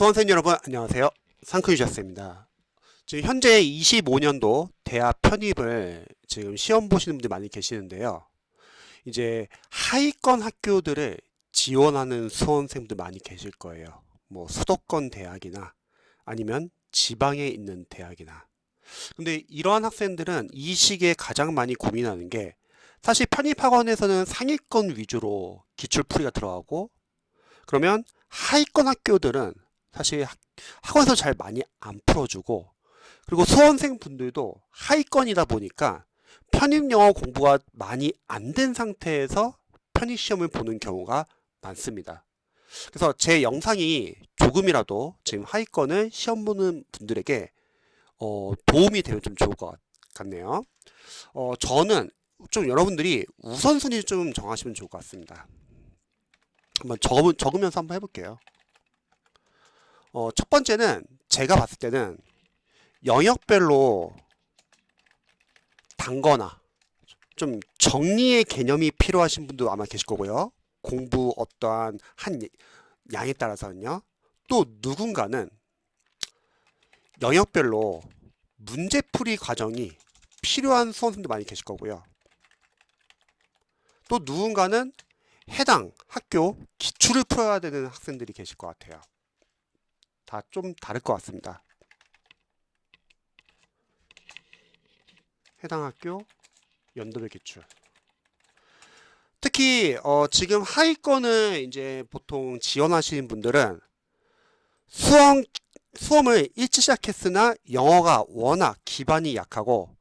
수험생 여러분 안녕하세요. 상크유저스입니다. 지금 현재 25년도 대학 편입을 지금 시험 보시는 분들 많이 계시는데요. 이제 하위권 학교들을 지원하는 수험생들 많이 계실 거예요. 뭐 수도권 대학이나 아니면 지방에 있는 대학이나. 근데 이러한 학생들은 이 시기에 가장 많이 고민하는 게 사실 편입학원에서는 상위권 위주로 기출풀이가 들어가고 그러면 하위권 학교들은 사실 학원에서 잘 많이 안 풀어주고 그리고 수험생 분들도 하위권이다 보니까 편입 영어 공부가 많이 안 된 상태에서 편입 시험을 보는 경우가 많습니다. 그래서 제 영상이 조금이라도 지금 하위권을 시험 보는 분들에게 도움이 되면 좀 좋을 것 같네요. 저는 좀 여러분들이 우선순위 좀 정하시면 좋을 것 같습니다. 한번 적으면서 한번 해볼게요. 첫 번째는 제가 봤을 때는 영역별로 단거나 좀 정리의 개념이 필요하신 분도 아마 계실 거고요. 공부 어떠한 한 양에 따라서는요. 또 누군가는 영역별로 문제풀이 과정이 필요한 수험생도 많이 계실 거고요. 또 누군가는 해당 학교 기출을 풀어야 되는 학생들이 계실 것 같아요. 다 좀 다를 것 같습니다. 해당 학교 연도별 기출. 특히 지금 하위권을 이제 보통 지원하시는 분들은 수험을 일찍 시작했으나 영어가 워낙 기반이 약하고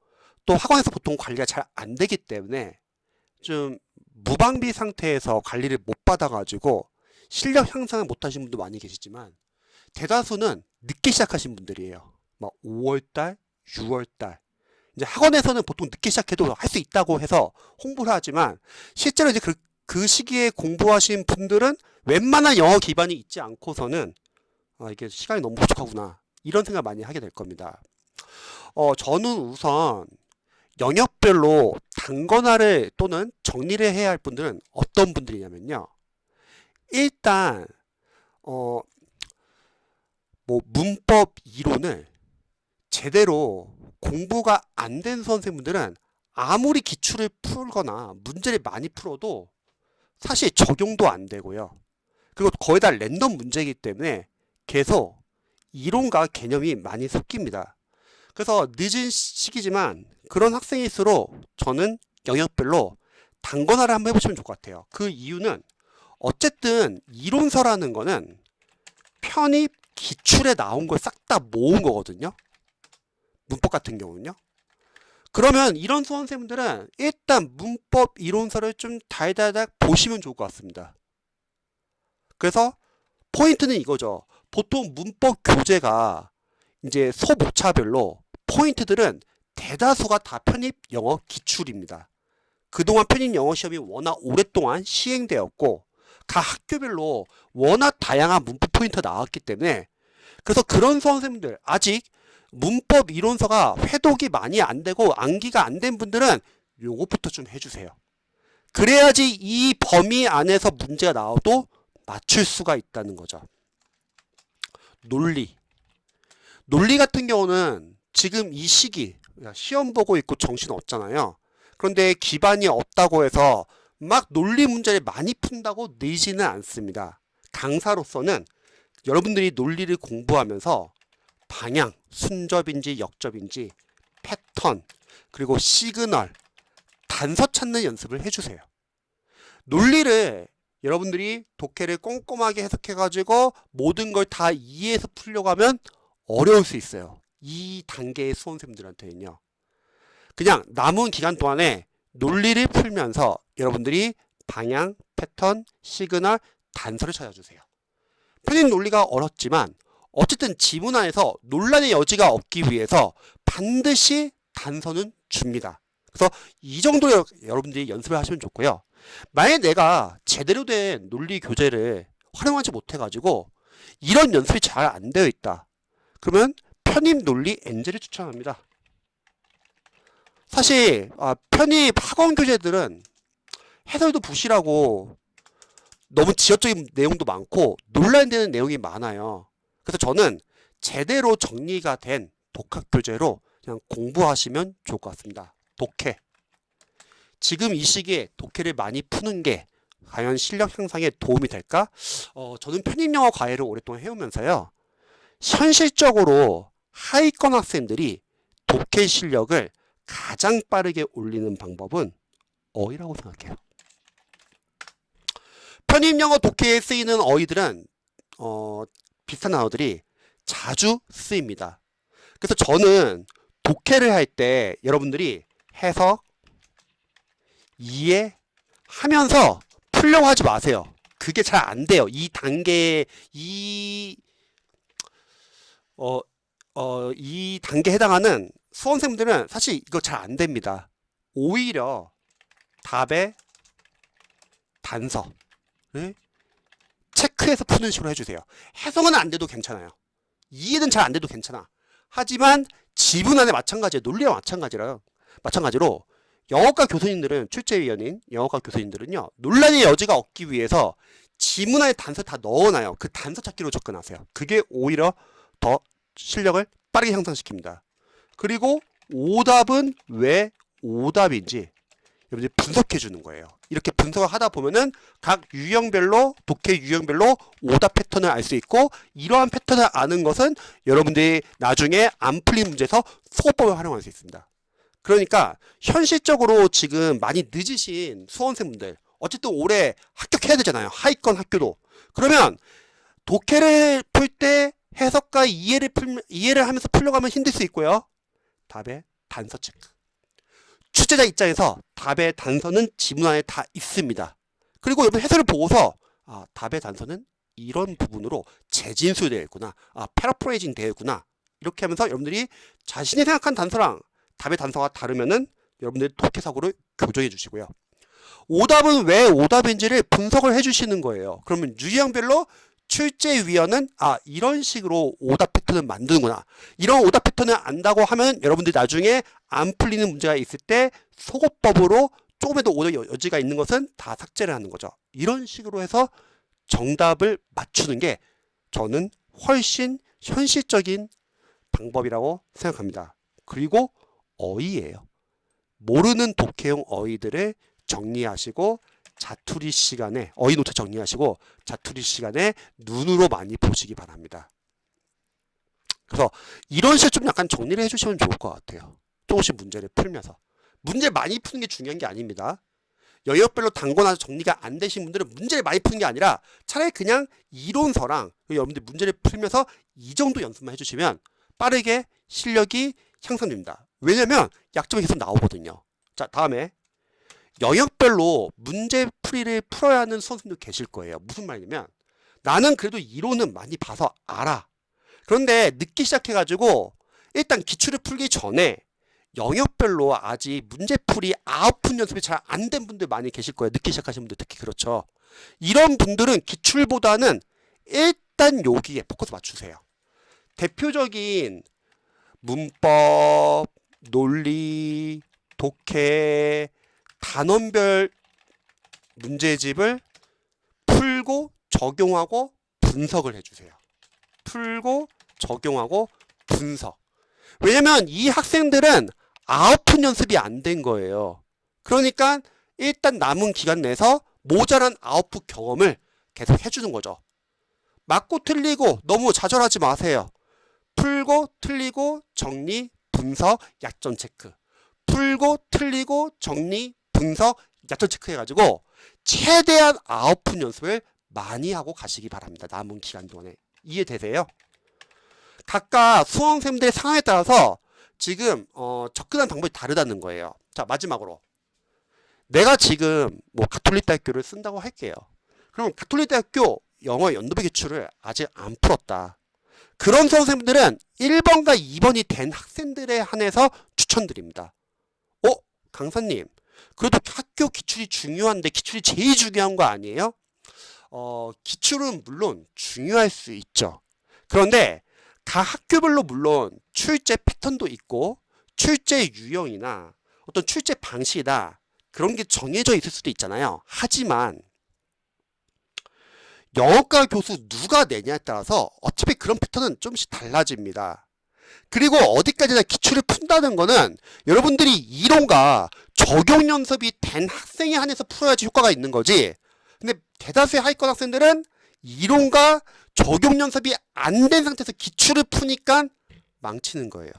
또 학원에서 보통 관리가 잘 안 되기 때문에 좀 무방비 상태에서 관리를 못 받아가지고 실력 향상을 못 하신 분도 많이 계시지만 대다수는 늦게 시작하신 분들이에요. 막 5월달, 6월달. 이제 학원에서는 보통 늦게 시작해도 할 수 있다고 해서 홍보를 하지만 실제로 이제 그 시기에 공부하신 분들은 웬만한 영어 기반이 있지 않고서는 이게 시간이 너무 부족하구나 이런 생각 많이 하게 될 겁니다. 저는 우선 영역별로 단권화를 또는 정리를 해야 할 분들은 어떤 분들이냐면요. 일단 뭐 문법 이론을 제대로 공부가 안 된 선생님들은 아무리 기출을 풀거나 문제를 많이 풀어도 사실 적용도 안 되고요. 그리고 거의 다 랜덤 문제이기 때문에 계속 이론과 개념이 많이 섞입니다. 그래서 늦은 시기지만 그런 학생일수록 저는 영역별로 단권화를 한번 해보시면 좋을 것 같아요. 그 이유는 어쨌든 이론서라는 거는 편입 기출에 나온 걸 싹 다 모은 거거든요. 문법 같은 경우는요. 그러면 이런 수험생분들은 일단 문법 이론서를 좀 달달달 보시면 좋을 것 같습니다. 그래서 포인트는 이거죠. 보통 문법 교재가 이제 소목차별로 포인트들은 대다수가 다 편입 영어 기출입니다. 그동안 편입 영어 시험이 워낙 오랫동안 시행되었고 각 학교별로 워낙 다양한 문법 포인트가 나왔기 때문에 그래서 그런 수험생들 아직 문법 이론서가 회독이 많이 안 되고 암기가 안 된 분들은 요것부터 좀 해주세요. 그래야지 이 범위 안에서 문제가 나와도 맞출 수가 있다는 거죠. 논리 같은 경우는 지금 이 시기 시험 보고 있고 정신 없잖아요. 그런데 기반이 없다고 해서 막 논리 문제를 많이 푼다고 늘지는 않습니다. 강사로서는 여러분들이 논리를 공부하면서 방향, 순접인지 역접인지 패턴, 그리고 시그널, 단서 찾는 연습을 해주세요. 논리를 여러분들이 독해를 꼼꼼하게 해석해가지고 모든 걸 다 이해해서 풀려고 하면 어려울 수 있어요. 이 단계의 수험생들한테는요. 그냥 남은 기간 동안에 논리를 풀면서 여러분들이 방향, 패턴, 시그널, 단서를 찾아주세요. 편입 논리가 어렵지만 어쨌든 지문 안에서 논란의 여지가 없기 위해서 반드시 단서는 줍니다. 그래서 이 정도로 여러분들이 연습을 하시면 좋고요. 만약에 내가 제대로 된 논리 교재를 활용하지 못해가지고 이런 연습이 잘 안 되어 있다. 그러면 편입 논리 엔젤을 추천합니다. 사실 편입 학원 교재들은 해설도 부실하고 너무 지역적인 내용도 많고 논란되는 내용이 많아요. 그래서 저는 제대로 정리가 된 독학교재로 그냥 공부하시면 좋을 것 같습니다. 독해. 지금 이 시기에 독해를 많이 푸는 게 과연 실력 향상에 도움이 될까? 저는 편입영어 과외를 오랫동안 해오면서요. 현실적으로 하위권 학생들이 독해 실력을 가장 빠르게 올리는 방법은 어휘라고 생각해요. 편입영어 독해에 쓰이는 어휘들은 비슷한 단어들이 자주 쓰입니다. 그래서 저는 독해를 할 때 여러분들이 해석, 이해하면서 풀려고 하지 마세요. 그게 잘 안 돼요. 이 단계에 이 단계에 해당하는 수험생들은 사실 이거 잘 안 됩니다. 오히려 답의 단서를 체크해서 푸는 식으로 해주세요. 해석은 안 돼도 괜찮아요. 이해는 잘 안 돼도 괜찮아. 하지만 지문 안에 마찬가지예요. 논리와 마찬가지로 영어과 교수님들은 출제위원인 영어과 교수님들은요. 논란의 여지가 없기 위해서 지문 안에 단서 다 넣어놔요. 그 단서 찾기로 접근하세요. 그게 오히려 더 실력을 빠르게 향상시킵니다. 그리고 오답은 왜 오답인지 여러분들이 분석해 주는 거예요. 이렇게 분석을 하다 보면은 각 유형별로 독해 유형별로 오답 패턴을 알 수 있고 이러한 패턴을 아는 것은 여러분들이 나중에 안 풀린 문제에서 수호법을 활용할 수 있습니다. 그러니까 현실적으로 지금 많이 늦으신 수험생분들 어쨌든 올해 합격해야 되잖아요. 하위권 학교도. 그러면 독해를 풀 때 해석과 이해를 하면서 풀려고 하면 힘들 수 있고요. 답의 단서 체크. 출제자 입장에서 답의 단서는 지문 안에 다 있습니다. 그리고 여러분 해설을 보고서 답의 단서는 이런 부분으로 재진술되어 있구나. 패러프레이징 되어 있구나. 이렇게 하면서 여러분들이 자신이 생각한 단서랑 답의 단서가 다르면은 여러분들이 독해사고를 교정해 주시고요. 오답은 왜 오답인지를 분석을 해 주시는 거예요. 그러면 유형별로 출제위원은 이런 식으로 오답 패턴을 만드는구나. 이런 오답 패턴을 안다고 하면 여러분들이 나중에 안 풀리는 문제가 있을 때 소거법으로 조금이라도 오답 여지가 있는 것은 다 삭제를 하는 거죠. 이런 식으로 해서 정답을 맞추는 게 저는 훨씬 현실적인 방법이라고 생각합니다. 그리고 어휘예요. 모르는 독해용 어휘들을 정리하시고 자투리 시간에 어휘 노트 정리하시고 자투리 시간에 눈으로 많이 보시기 바랍니다. 그래서 이런 식으로 좀 약간 정리를 해주시면 좋을 것 같아요. 조금씩 문제를 풀면서. 문제 많이 푸는 게 중요한 게 아닙니다. 영역별로 단거나 정리가 안 되신 분들은 문제를 많이 푸는 게 아니라 차라리 그냥 이론서랑 여러분들 문제를 풀면서 이 정도 연습만 해주시면 빠르게 실력이 향상됩니다. 왜냐면 약점이 계속 나오거든요. 자, 다음에 영역별로 문제풀이를 풀어야 하는 수험생도 계실 거예요. 무슨 말이냐면 나는 그래도 이론은 많이 봐서 알아. 그런데 늦게 시작해가지고 일단 기출을 풀기 전에 영역별로 아직 문제풀이 아웃풋 연습이 잘 안 된 분들 많이 계실 거예요. 늦게 시작하신 분들 특히 그렇죠. 이런 분들은 기출보다는 일단 여기에 포커스 맞추세요. 대표적인 문법, 논리, 독해, 단원별 문제집을 풀고 적용하고 분석을 해주세요. 풀고 적용하고 분석. 왜냐면 이 학생들은 아웃풋 연습이 안 된 거예요. 그러니까 일단 남은 기간 내에서 모자란 아웃풋 경험을 계속 해주는 거죠. 맞고 틀리고 너무 좌절하지 마세요. 풀고 틀리고 정리, 분석, 약점 체크. 풀고 틀리고 정리, 분석, 약점 체크 해가지고 최대한 아웃풋 연습을 많이 하고 가시기 바랍니다. 남은 기간 동안에. 이해되세요? 각각 수험생들의 상황에 따라서 지금 접근하는 방법이 다르다는 거예요. 자, 마지막으로 내가 지금 가톨릭대학교를 쓴다고 할게요. 그럼 가톨릭대학교 영어 연도배 기출을 아직 안 풀었다. 그런 수험생들은 1번과 2번이 된 학생들에 한해서 추천드립니다. 강사님, 그래도 학교 기출이 중요한데 기출이 제일 중요한 거 아니에요? 기출은 물론 중요할 수 있죠. 그런데 각 학교별로 물론 출제 패턴도 있고 출제 유형이나 어떤 출제 방식이다 그런 게 정해져 있을 수도 있잖아요. 하지만 영어과 교수 누가 내냐에 따라서 어차피 그런 패턴은 좀씩 달라집니다. 그리고 어디까지나 기출을 푼다는 거는 여러분들이 이론과 적용 연습이 된 학생에 한해서 풀어야지 효과가 있는 거지. 근데 대다수의 하위권 학생들은 이론과 적용 연습이 안 된 상태에서 기출을 푸니까 망치는 거예요.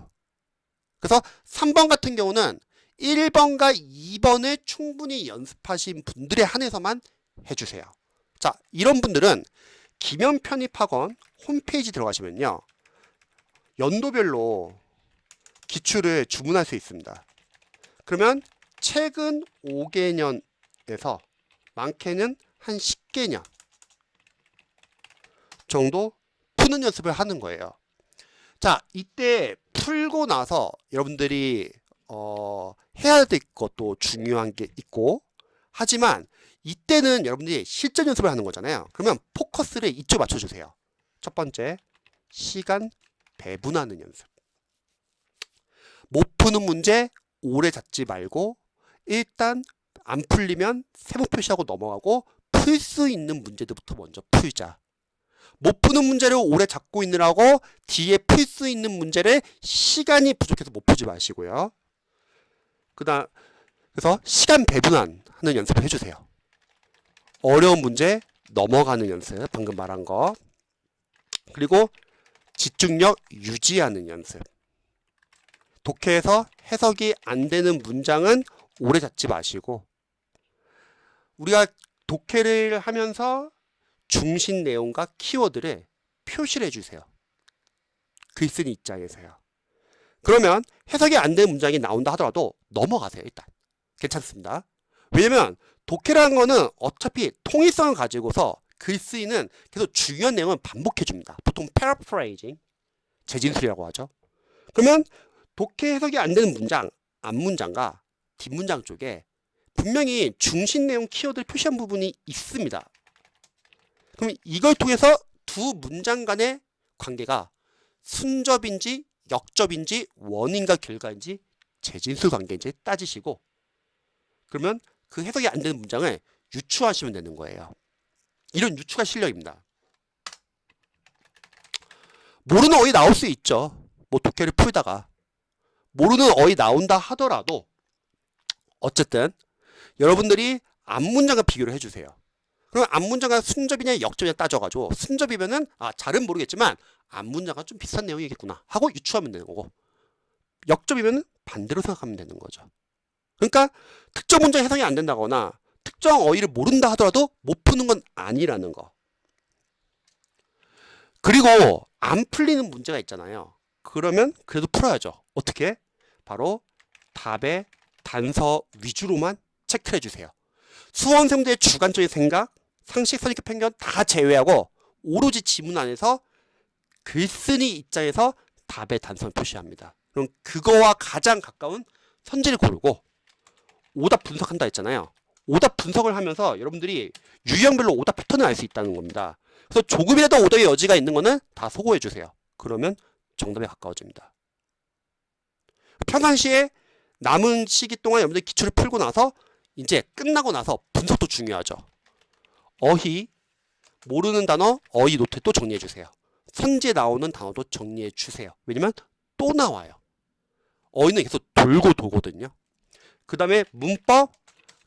그래서 3번 같은 경우는 1번과 2번을 충분히 연습하신 분들에 한해서만 해주세요. 자, 이런 분들은 기면편입학원 홈페이지 들어가시면요. 연도별로 기출을 주문할 수 있습니다. 그러면 최근 5개년에서 많게는 한 10개년 정도 푸는 연습을 하는 거예요. 자, 이때 풀고 나서 여러분들이 해야 될 것도 중요한 게 있고, 하지만 이때는 여러분들이 실전 연습을 하는 거잖아요. 그러면 포커스를 이쪽 맞춰주세요. 첫 번째, 시간 배분하는 연습. 못 푸는 문제 오래 잡지 말고 일단 안 풀리면 세모 표시하고 넘어가고 풀 수 있는 문제들부터 먼저 풀자. 못 푸는 문제를 오래 잡고 있느라고 뒤에 풀 수 있는 문제를 시간이 부족해서 못 풀지 마시고요. 그래서 시간 배분하는 연습을 해주세요. 어려운 문제 넘어가는 연습, 방금 말한 거. 그리고 집중력 유지하는 연습. 독해에서 해석이 안 되는 문장은 오래 잡지 마시고, 우리가 독해를 하면서 중심 내용과 키워드를 표시를 해주세요. 글 쓰는 입장에서요. 그러면 해석이 안 되는 문장이 나온다 하더라도 넘어가세요. 일단 괜찮습니다. 왜냐면 독해라는 거는 어차피 통일성을 가지고서 글 쓰이는 계속 중요한 내용은 반복해 줍니다. 보통 paraphrasing, 재진술이라고 하죠. 그러면 독해 해석이 안 되는 문장, 앞문장과 뒷문장 쪽에 분명히 중심 내용 키워드를 표시한 부분이 있습니다. 그럼 이걸 통해서 두 문장 간의 관계가 순접인지 역접인지 원인과 결과인지 재진술 관계인지 따지시고, 그러면 그 해석이 안 되는 문장을 유추하시면 되는 거예요. 이런 유추가 실력입니다. 모르는 어휘 나올 수 있죠. 뭐 독해를 풀다가 모르는 어휘 나온다 하더라도 어쨌든 여러분들이 앞문장과 비교를 해주세요. 그럼 앞문장과 순접이냐 역접이냐 따져가지고 순접이면은 잘은 모르겠지만 앞문장과 좀 비슷한 내용이겠구나 하고 유추하면 되는 거고, 역접이면은 반대로 생각하면 되는 거죠. 그러니까 특정 문장 해석이 안 된다거나 특정 어휘를 모른다 하더라도 못 푸는 건 아니라는 거. 그리고 안 풀리는 문제가 있잖아요. 그러면 그래도 풀어야죠. 어떻게? 바로 답의 단서 위주로만 체크를 해주세요. 수험생들의 주관적인 생각, 상식, 선입견, 편견 다 제외하고 오로지 지문 안에서 글쓴이 입장에서 답의 단서를 표시합니다. 그럼 그거와 가장 가까운 선지를 고르고 오답 분석한다 했잖아요. 오답 분석을 하면서 여러분들이 유형별로 오답 패턴을 알 수 있다는 겁니다. 그래서 조금이라도 오답의 여지가 있는 거는 다 소거해 주세요. 그러면 정답에 가까워집니다. 평상시에 남은 시기 동안 여러분들 기출을 풀고 나서 이제 끝나고 나서 분석도 중요하죠. 어휘, 모르는 단어, 어휘 노트 또 정리해 주세요. 선지에 나오는 단어도 정리해 주세요. 왜냐면 또 나와요. 어휘는 계속 돌고 도거든요. 그 다음에 문법,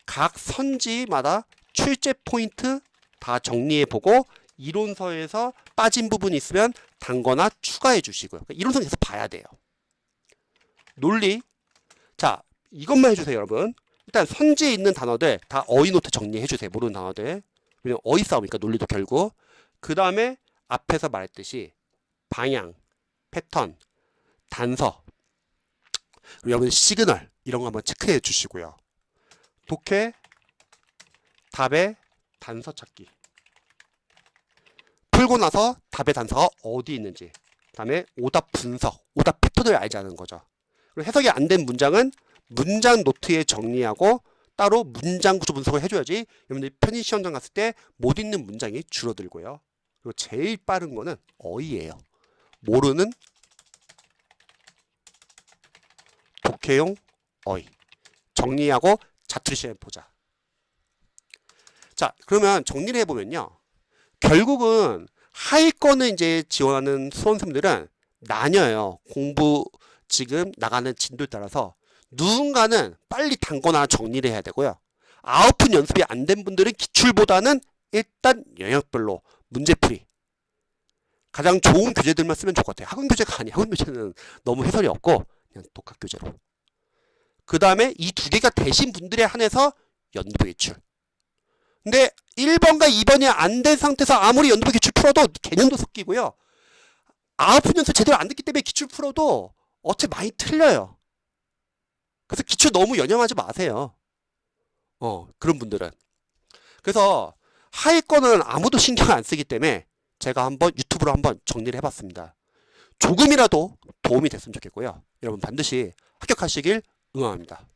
각 선지마다 출제 포인트 다 정리해 보고 이론서에서 빠진 부분이 있으면 단거나 추가해 주시고요. 이론서 계속 봐야 돼요. 논리, 자 이것만 해주세요 여러분. 일단 선지에 있는 단어들 다 어휘 노트 정리해 주세요. 모르는 단어들. 왜냐면 어휘 싸움이니까 논리도 결국. 그 다음에 앞에서 말했듯이 방향, 패턴, 단서, 그리고 여러분 시그널 이런 거 한번 체크해 주시고요. 독해, 답의 단서 찾기. 풀고 나서 답의 단서가 어디 있는지. 그 다음에 오답 분석, 오답 패턴을 알자는 거죠. 그리고 해석이 안 된 문장은 문장 노트에 정리하고 따로 문장 구조 분석을 해줘야지 여러분들이 편입시험장 갔을 때 못 읽는 문장이 줄어들고요. 그리고 제일 빠른 거는 어휘예요. 모르는 독해용 어휘 정리하고 자투리 시험에 보자. 자 그러면 정리를 해보면요. 결국은 하위권을 이제 지원하는 수험생들은 나뉘어요. 공부 지금 나가는 진도에 따라서 누군가는 빨리 단거나 정리를 해야 되고요. 아웃풋 연습이 안 된 분들은 기출보다는 일단 영역별로 문제풀이 가장 좋은 교재들만 쓰면 좋을 것 같아요. 학원 교재가 아니에요. 학원 교재는 너무 해설이 없고 그냥 독학 교재로. 그 다음에 이 두 개가 되신 분들에 한해서 연두부 기출. 근데 1번과 2번이 안 된 상태에서 아무리 연두부 기출 풀어도 개념도 섞이고요. 아웃풋 연습 제대로 안 됐기 때문에 기출 풀어도 어차피 많이 틀려요. 그래서 기출 너무 연연하지 마세요. 그런 분들은. 그래서 하위권은 아무도 신경 안 쓰기 때문에 제가 한번 유튜브로 한번 정리를 해봤습니다. 조금이라도 도움이 됐으면 좋겠고요. 여러분 반드시 합격하시길 응원합니다.